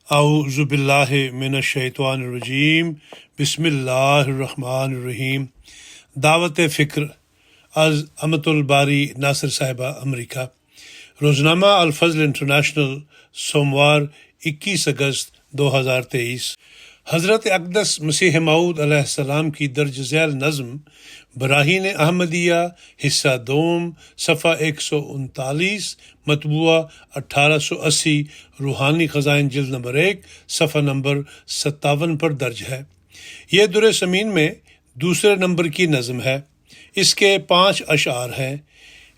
اعوذ باللہ من الشیطان الرجیم بسم اللہ الرحمن الرحیم. دعوت فکر از امت الباری ناصر صاحبہ امریکہ. روزنامہ الفضل انٹرنیشنل سوموار 21 اگست 2023. حضرت اقدس مسیح موعود علیہ السلام کی درج ذیل نظم براہین احمدیہ حصہ دوم صفحہ 139 مطبوعہ 1880 روحانی خزائن جلد نمبر 1 صفحہ نمبر 57 پر درج ہے. یہ در سمین میں دوسرے نمبر کی نظم ہے. اس کے 5 اشعار ہیں.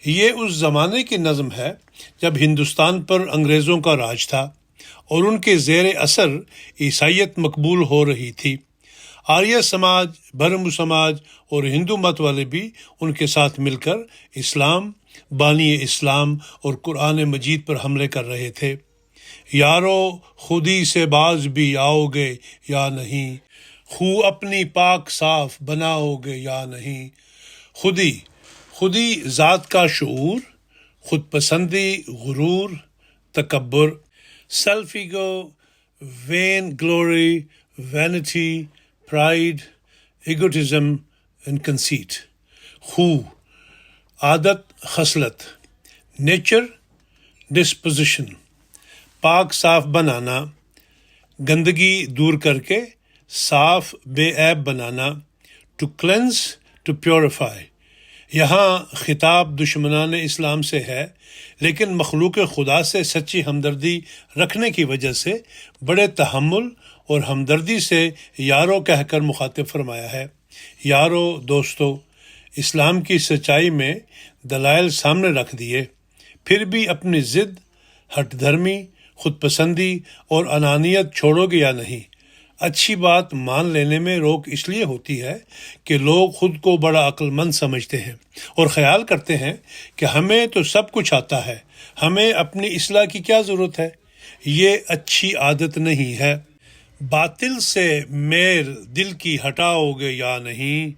یہ اس زمانے کی نظم ہے جب ہندوستان پر انگریزوں کا راج تھا اور ان کے زیر اثر عیسائیت مقبول ہو رہی تھی. آریہ سماج، برہم سماج اور ہندو مت والے بھی ان کے ساتھ مل کر اسلام، بانی اسلام اور قرآن مجید پر حملے کر رہے تھے. یارو خودی سے باز بھی آؤ گے یا نہیں، خو اپنی پاک صاف بناؤ گے یا نہیں. خودی ذات کا شعور، خود پسندی، غرور، تکبر، self ego, vain glory, vanity, pride, egotism and conceit. خو عادت، خصلت، نیچر، ڈسپوزیشن. پاک صاف بنانا، گندگی دور کر کے صاف بے عیب بنانا. To cleanse, to purify. یہاں خطاب دشمنان اسلام سے ہے، لیکن مخلوق خدا سے سچی ہمدردی رکھنے کی وجہ سے بڑے تحمل اور ہمدردی سے یارو کہہ کر مخاطب فرمایا ہے. یارو، دوستو، اسلام کی سچائی میں دلائل سامنے رکھ دیے، پھر بھی اپنی ضد، ہٹ دھرمی، خود پسندی اور انانیت چھوڑو گے یا نہیں. اچھی بات مان لینے میں روک اس لیے ہوتی ہے کہ لوگ خود کو بڑا عقل مند سمجھتے ہیں اور خیال کرتے ہیں کہ ہمیں تو سب کچھ آتا ہے، ہمیں اپنی اصلاح کی کیا ضرورت ہے. یہ اچھی عادت نہیں ہے. باطل سے میل دل کی ہٹاؤ گے یا نہیں،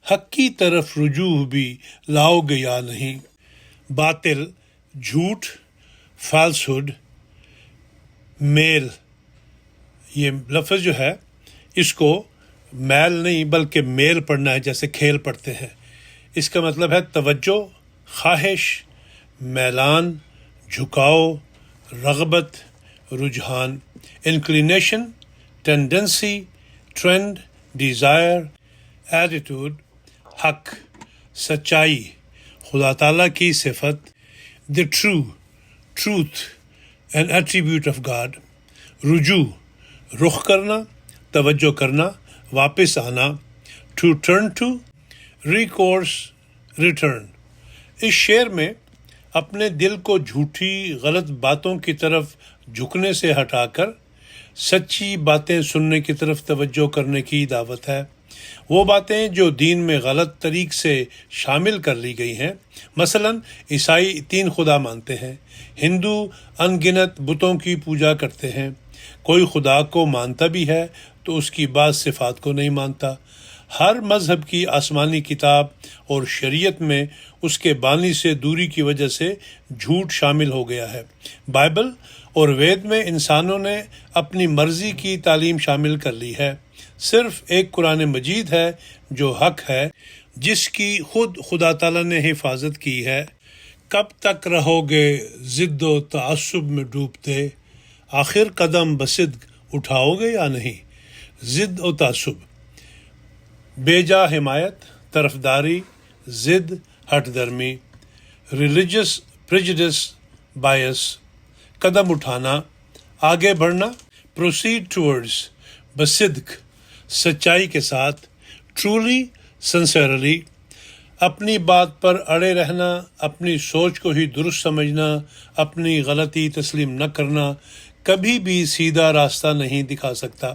حق کی طرف رجوع بھی لاؤ گے یا نہیں. باطل، جھوٹ، فالسہڈ، میل، یہ لفظ جو ہے اس کو میل نہیں بلکہ میل پڑھنا ہے، جیسے کھیل پڑھتے ہیں. اس کا مطلب ہے توجہ، خواہش، میلان، جھکاؤ، رغبت، رجحان. Inclination, tendency, trend, desire, attitude. حق، سچائی، خدا تعالیٰ کی صفت. The truth, an attribute of God. رجوع، رخ کرنا، توجہ کرنا، واپس آنا. To turn to, recourse, return. اس شعر میں اپنے دل کو جھوٹی غلط باتوں کی طرف جھکنے سے ہٹا کر سچی باتیں سننے کی طرف توجہ کرنے کی دعوت ہے. وہ باتیں جو دین میں غلط طریق سے شامل کر لی گئی ہیں. مثلا عیسائی 3 خدا مانتے ہیں، ہندو ان گنت بتوں کی پوجا کرتے ہیں. کوئی خدا کو مانتا بھی ہے تو اس کی بعض صفات کو نہیں مانتا. ہر مذہب کی آسمانی کتاب اور شریعت میں اس کے بانی سے دوری کی وجہ سے جھوٹ شامل ہو گیا ہے. بائبل اور وید میں انسانوں نے اپنی مرضی کی تعلیم شامل کر لی ہے. صرف ایک قرآن مجید ہے جو حق ہے، جس کی خود خدا تعالیٰ نے حفاظت کی ہے. کب تک رہو گے ضد و تعصب میں ڈوبتے، آخر قدم بصدق اٹھاؤ گے یا نہیں. ضد و تعصب، بیجا حمایت، طرفداری، ضد، ہٹ درمی. ریلیجس پریجڈس، بائس. قدم اٹھانا، آگے بڑھنا. پروسیڈ ٹورڈز، بصدق، سچائی کے ساتھ. ٹرولی، سنسیرلی. اپنی بات پر اڑے رہنا، اپنی سوچ کو ہی درست سمجھنا، اپنی غلطی تسلیم نہ کرنا کبھی بھی سیدھا راستہ نہیں دکھا سکتا.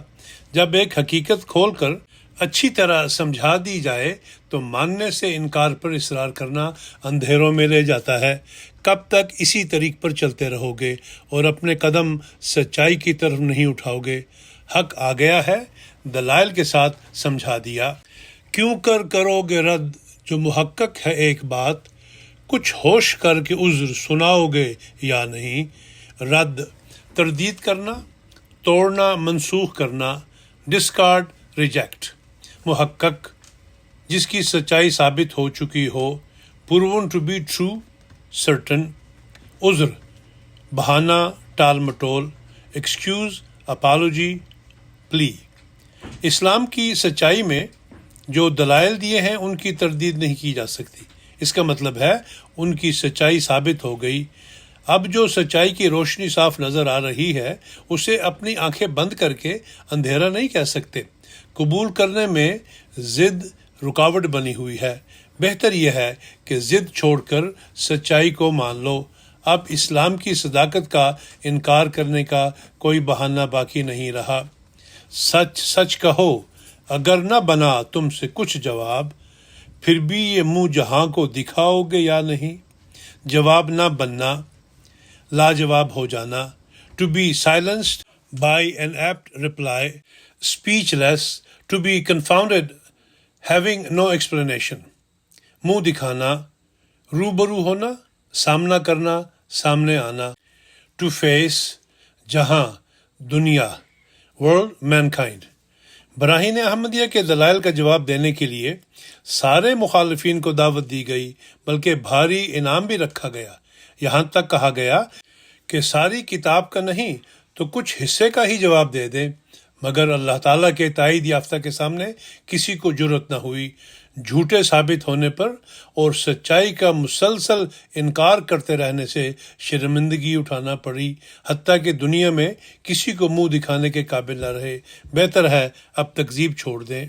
جب ایک حقیقت کھول کر اچھی طرح سمجھا دی جائے تو ماننے سے انکار پر اصرار کرنا اندھیروں میں لے جاتا ہے. کب تک اسی طریق پر چلتے رہو گے اور اپنے قدم سچائی کی طرف نہیں اٹھاؤ گے. حق آ گیا ہے، دلائل کے ساتھ سمجھا دیا. کیوں کرو گے رد جو محقق ہے ایک بات، کچھ ہوش کر کے عذر سناؤ گے یا نہیں. رد، تردید کرنا، توڑنا، منسوخ کرنا، ڈسکارڈ، ریجیکٹ، محقق، جس کی سچائی ثابت ہو چکی ہو، proven to be true, certain, عذر، بہانہ، ٹال مٹول، ایکسکیوز، اپالوجی، پلی۔ اسلام کی سچائی میں جو دلائل دیے ہیں ان کی تردید نہیں کی جا سکتی، اس کا مطلب ہے ان کی سچائی ثابت ہو گئی۔ اب جو سچائی کی روشنی صاف نظر آ رہی ہے اسے اپنی آنکھیں بند کر کے اندھیرا نہیں کہہ سکتے۔ قبول کرنے میں ضد رکاوٹ بنی ہوئی ہے۔ بہتر یہ ہے کہ ضد چھوڑ کر سچائی کو مان لو۔ اب اسلام کی صداقت کا انکار کرنے کا کوئی بہانہ باقی نہیں رہا۔ سچ سچ کہو، اگر نہ بنا تم سے کچھ جواب، پھر بھی یہ منہ جہاں کو دکھاؤ گے یا نہیں؟ جواب نہ بننا، لاجواب ہو جانا، to be silenced by an apt reply, speechless, to be confounded having no explanation, منہ دکھانا، روبرو ہونا، سامنا کرنا، سامنے آنا، ٹو فیس، جہاں، دنیا، ورلڈ، مینکائنڈ۔ براہین احمدیہ کے دلائل کا جواب دینے کے لیے سارے مخالفین کو دعوت دی گئی، بلکہ بھاری انعام بھی رکھا گیا۔ یہاں تک کہا گیا کہ ساری کتاب کا نہیں تو کچھ حصے کا ہی جواب دے دیں، مگر اللہ تعالیٰ کے تائید یافتہ کے سامنے کسی کو جرأت نہ ہوئی۔ جھوٹے ثابت ہونے پر اور سچائی کا مسلسل انکار کرتے رہنے سے شرمندگی اٹھانا پڑی، حتیٰ کہ دنیا میں کسی کو منہ دکھانے کے قابل نہ رہے۔ بہتر ہے اب تکذیب چھوڑ دیں۔